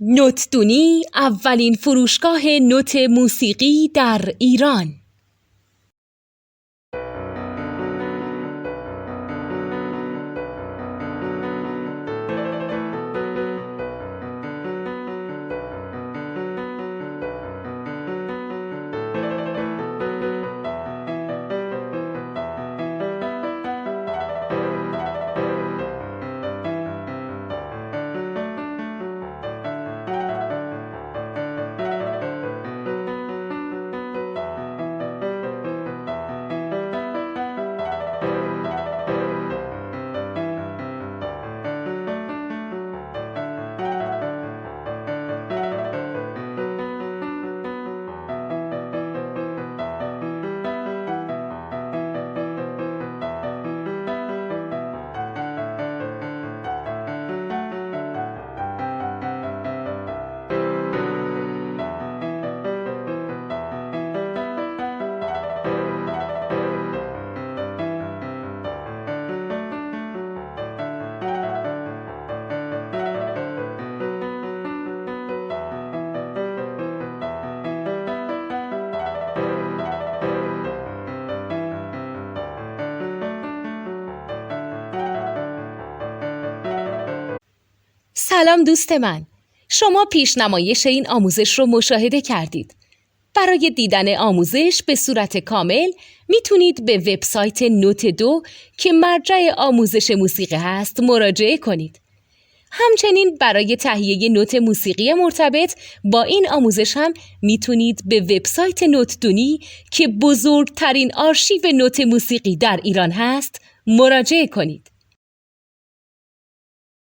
نوتدونی اولین فروشگاه نوت موسیقی در ایران. سلام دوست من، شما پیشنمایش این آموزش رو مشاهده کردید. برای دیدن آموزش به صورت کامل میتونید به وبسایت نوت 2 که مرجع آموزش موسیقی هست مراجعه کنید. همچنین برای تهیه نوت موسیقی مرتبط با این آموزش هم میتونید به وبسایت نوتدونی که بزرگترین آرشیو نوت موسیقی در ایران هست مراجعه کنید.